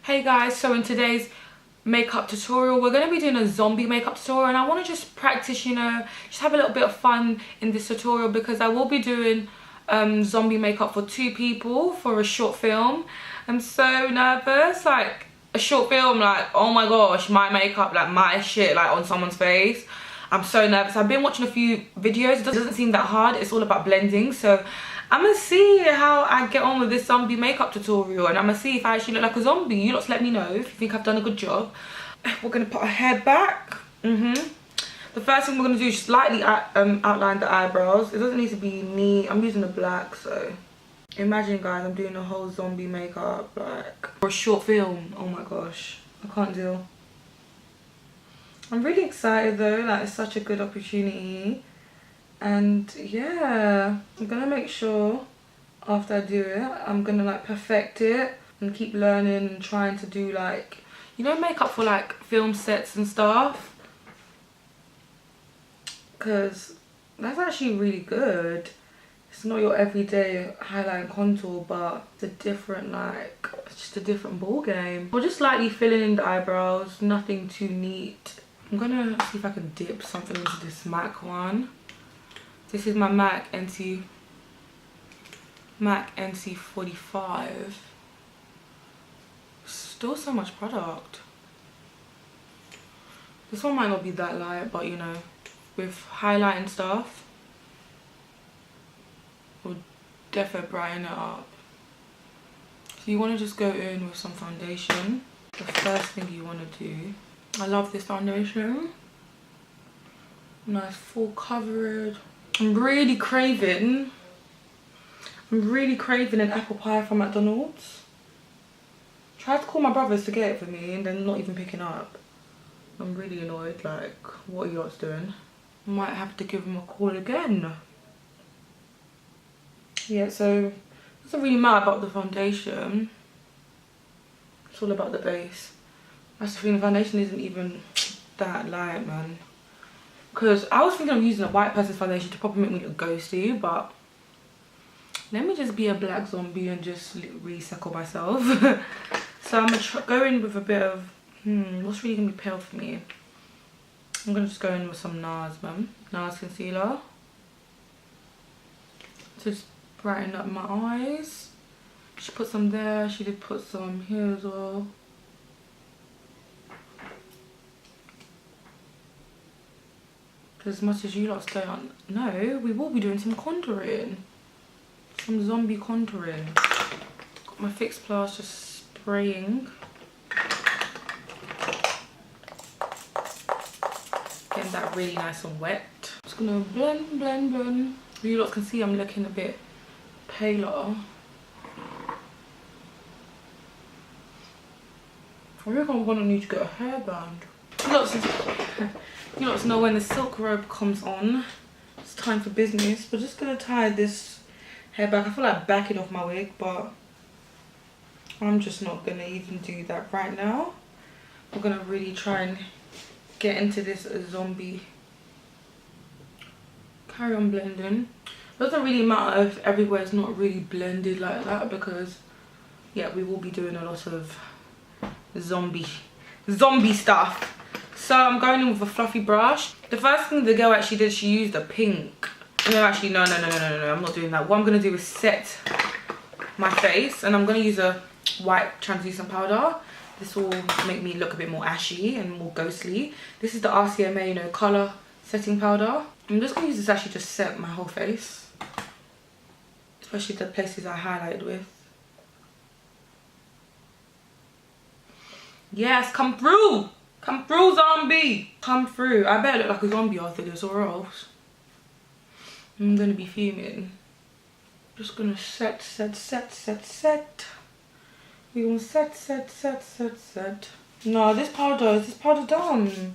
Hey guys, so in today's makeup tutorial we're going to be doing a zombie makeup tutorial, and I want to just practice, you know, just have a little bit of fun in this tutorial because I will be doing zombie makeup for 2 people for a short film. I'm so nervous, like a short film, like oh my gosh, my makeup, like my shit, like on someone's face. I'm so nervous. I've been watching a few videos. It doesn't seem that hard. It's all about blending. So I'm gonna see how I get on with this zombie makeup tutorial, and I'm gonna see if I actually look like a zombie. You lot let me know if you think I've done a good job. We're gonna put our hair back. The first thing we're gonna do is slightly outline the eyebrows. It doesn't need to be neat. I'm using the black, so imagine guys, I'm doing a whole zombie makeup like for a short film. Oh my gosh, I can't deal. I'm really excited though, like it's such a good opportunity. And yeah, I'm gonna make sure after I do it, I'm gonna like perfect it and keep learning and trying to do like, you know, makeup for like film sets and stuff, because that's actually really good. It's not your everyday highlight and contour, but it's a different, like, it's just a different ball game. We're just slightly filling in the eyebrows, nothing too neat. I'm gonna see if I can dip something into this MAC one. This is my MAC NC45. Still so much product. This one might not be that light, but you know, with highlight and stuff, will definitely brighten it up. So you want to just go in with some foundation. The first thing you want to do, I love this foundation. Nice full coverage. I'm really craving an apple pie from McDonald's. Tried to call my brothers to get it for me and they're not even picking up. I'm really annoyed, like, what are you lot doing? Might have to give them a call again. Yeah, so it doesn't really matter about the foundation. It's all about the base. That's the thing, the foundation isn't even that light, man. Because I was thinking of using a white person's foundation to probably make me look ghosty, but let me just be a black zombie and just recycle myself. So I'm going to go in with a bit of, what's really going to be pale for me? I'm going to just go in with some NARS concealer. To just brighten up my eyes. She put some there, she did put some here as well. As much as you lot don't know, we will be doing some contouring. Some zombie contouring. Got my Fix Plus just spraying. Getting that really nice and wet. Just gonna blend. You lot can see I'm looking a bit paler. I reckon I'm gonna need to get a hairband. You lot know when the silk robe comes on, it's time for business. We're just gonna tie this hair back. I feel like backing off my wig, but I'm just not gonna even do that right now. We're gonna really try and get into this zombie. Carry on blending. Doesn't really matter if everywhere is not really blended like that, because yeah, we will be doing a lot of zombie stuff. So I'm going in with a fluffy brush. The first thing the girl actually did, she used a pink. No, actually, no, I'm not doing that. What I'm going to do is set my face, and I'm going to use a white translucent powder. This will make me look a bit more ashy and more ghostly. This is the RCMA, you know, colour setting powder. I'm just going to use this actually to set my whole face, especially the places I highlighted with. Yes, come through! Come through, zombie! Come through. I better look like a zombie after this, or else I'm gonna be fuming. Just gonna set. We're gonna set. No, is this powder done?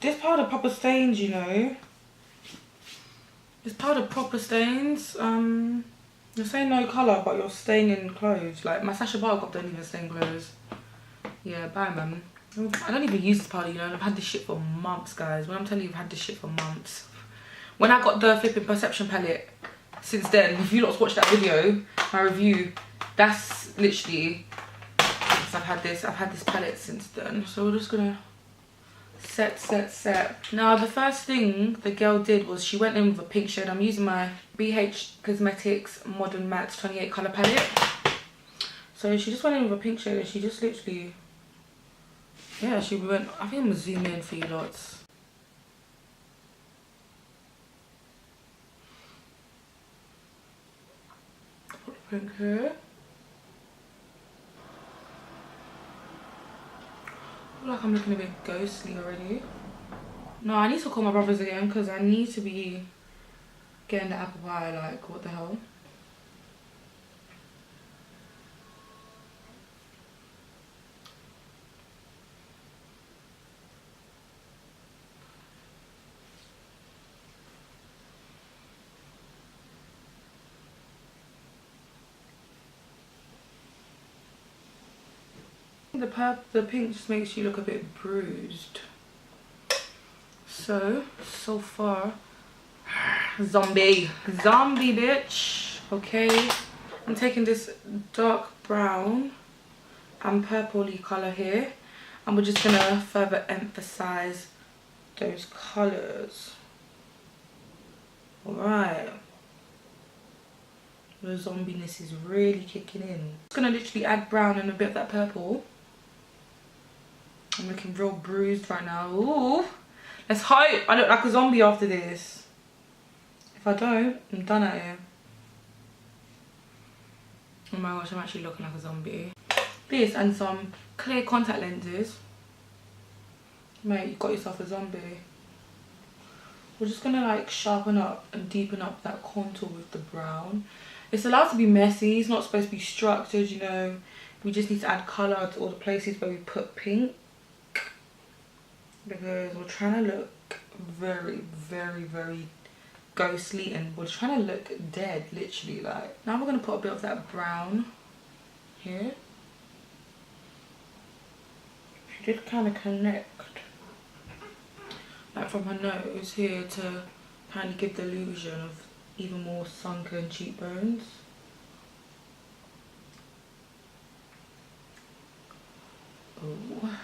This powder proper stains, you know. This powder proper stains. You're saying no colour, but you're staining clothes. Like, my Sacha Buttercup don't even stain clothes. Yeah, bye, man. I don't even use this powder, you know, and I've had this shit for months, guys. When I'm telling you I've had this shit for months. When I got the flipping Perception palette, since then, if you lot watched that video, my review, that's literally had this palette since then. So we're just gonna set. Now the first thing the girl did was she went in with a pink shade. I'm using my BH Cosmetics Modern Matte 28 colour palette. So she just went in with a pink shade and she just literally, yeah, she went, I think I'm gonna zoom in for you lots. Put the pink here. I feel like I'm looking a bit ghostly already. No, I need to call my brothers again because I need to be getting the apple pie, like what the hell. The pink just makes you look a bit bruised. So far, zombie bitch. Okay, I'm taking this dark brown and purpley color here, and we're just gonna further emphasize those colors. All right, the zombiness is really kicking in. Just gonna literally add brown and a bit of that purple. I'm looking real bruised right now. Ooh, let's hope I look like a zombie after this. If I don't, I'm done at it. Oh my gosh, I'm actually looking like a zombie. This and some clear contact lenses. Mate, you got yourself a zombie. We're just gonna like sharpen up and deepen up that contour with the brown. It's allowed to be messy, it's not supposed to be structured, you know. We just need to add colour to all the places where we put pink. Because we're trying to look very ghostly and we're trying to look dead, literally. Like, now we're going to put a bit of that brown here. She did kind of connect, like from her nose here, to kind of give the illusion of even more sunken cheekbones. Oh.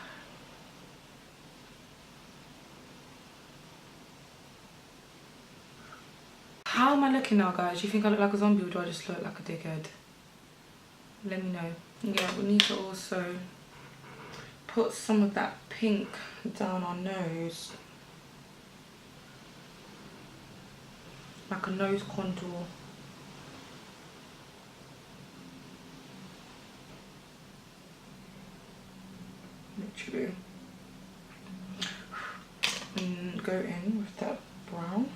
How am I looking now, guys? Do you think I look like a zombie or do I just look like a dickhead? Let me know. Yeah, we need to also put some of that pink down our nose. Like a nose contour. Literally. And go in with that brown.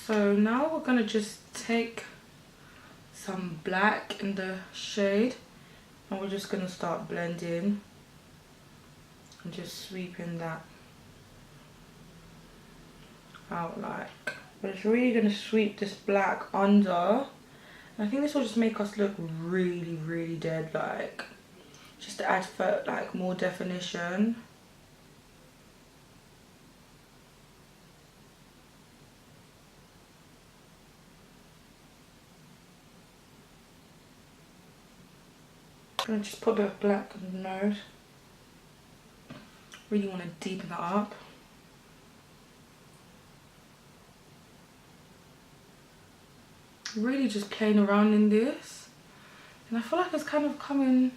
So now we're gonna just take some black in the shade and we're just gonna start blending and just sweeping that out like. But it's really gonna sweep this black under. And I think this will just make us look really dead, like, just to add for like more definition. I'm gonna just put a bit of black on the nose. Really want to deepen that up. Really just playing around in this, and I feel like it's kind of coming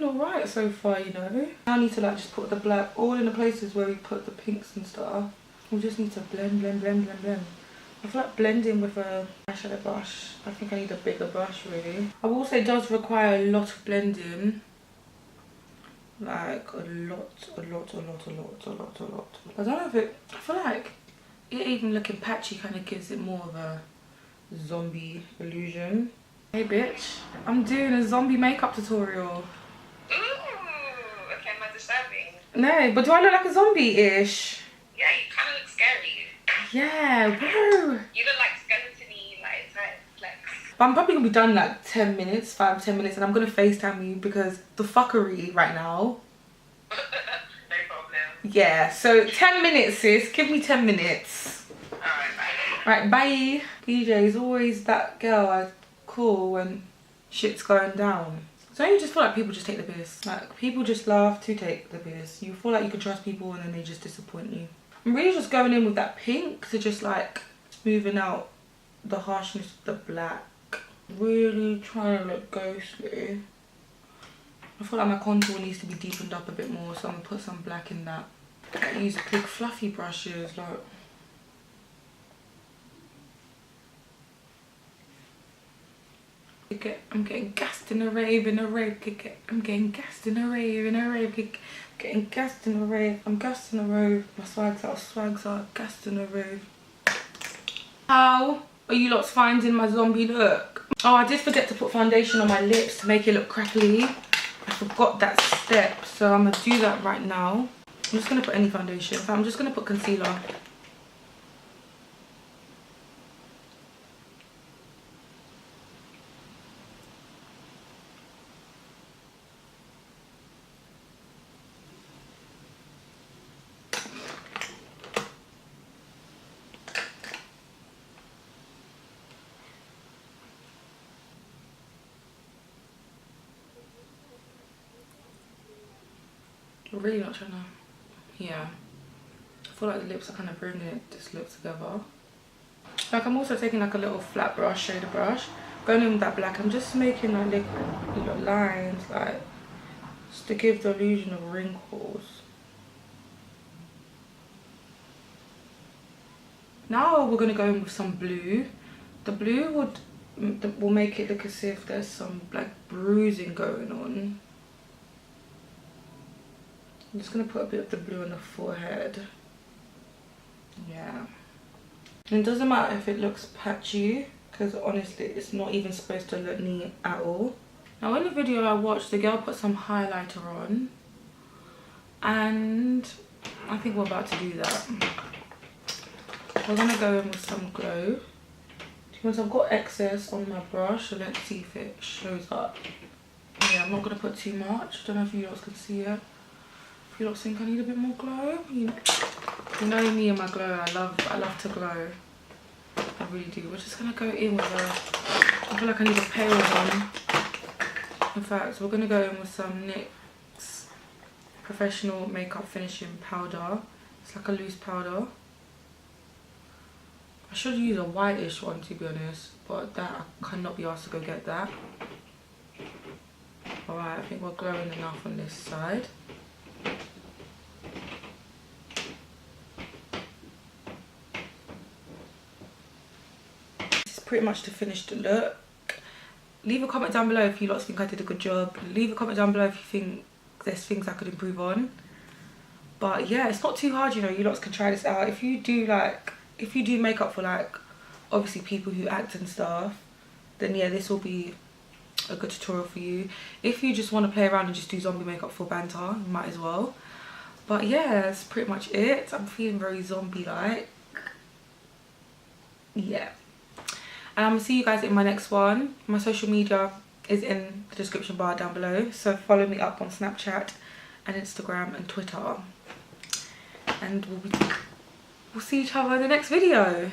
alright so far, you know. Now I need to like just put the black all in the places where we put the pinks and stuff. We just need to blend. I feel like blending with a eyeshadow brush. I think I need a bigger brush, really. I will say it does require a lot of blending. Like a lot. I don't know if it, I feel like it even looking patchy kind of gives it more of a zombie illusion. Hey bitch, I'm doing a zombie makeup tutorial. Ooh, okay, am I disturbing? No, but do I look like a zombie-ish? Yeah, you kind of look scary. Yeah, bro. You look like skeleton-y, like type flex. But I'm probably gonna be done in like 10 minutes, 5-10 minutes, and I'm gonna FaceTime you because the fuckery right now. No problem. Yeah, so 10 minutes, sis. Give me 10 minutes. Alright, bye. Right, bye. PJ is always that girl I call when shit's going down. So you just feel like people just take the piss. Like, people just love to take the piss. You feel like you can trust people and then they just disappoint you. I'm really just going in with that pink to just like smoothing out the harshness of the black. Really trying to look ghostly. I feel like my contour needs to be deepened up a bit more, so I'm gonna put some black in that. I use big fluffy brushes, like. I'm getting gassed in a rave, I'm getting gassed in a rave, getting gassed in a rave, I'm gassed in a rave. My swags out, gassed in a rave. How are you lots finding my zombie look? Oh, I did forget to put foundation on my lips to make it look crackly. I forgot that step, so I'm gonna do that right now. I'm just gonna put any foundation. So I'm just gonna put concealer. I'm really not trying to, yeah. I feel like the lips are kind of bringing this look together. Like, I'm also taking like a little flat brush, shader brush, going in with that black. I'm just making like little lines, like, just to give the illusion of wrinkles. Now we're gonna go in with some blue. The blue will make it look as if there's some like bruising going on. I'm just gonna put a bit of the blue on the forehead. Yeah. And it doesn't matter if it looks patchy, because honestly it's not even supposed to look neat at all. Now in the video I watched, the girl put some highlighter on, and I think we're about to do that. We're gonna go in with some glow. Because I've got excess on my brush, so let's see if it shows up. Yeah, I'm not gonna put too much. Don't know if you guys can see it. If you don't think I need a bit more glow, you know me and my glow. I love to glow. I really do. We're just gonna go in with I feel like I need a pale one. In fact, we're gonna go in with some NYX Professional Makeup Finishing Powder. It's like a loose powder. I should use a whitish one to be honest, but that I cannot be asked to go get that. Alright, I think we're glowing enough on this side. This is pretty much to finish the look. Leave a comment down below if you lots think I did a good job. Leave a comment down below if you think there's things I could improve on. But yeah, it's not too hard, you know, you lots can try this out. If you do makeup for like obviously people who act and stuff, then yeah, this will be a good tutorial for you. If you just want to play around and just do zombie makeup for banter, you might as well. But yeah, that's pretty much it. I'm feeling very zombie like. Yeah, and I'm gonna see you guys in my next one. My social media is in the description bar down below, so follow me up on Snapchat and Instagram and Twitter, and we'll see each other in the next video.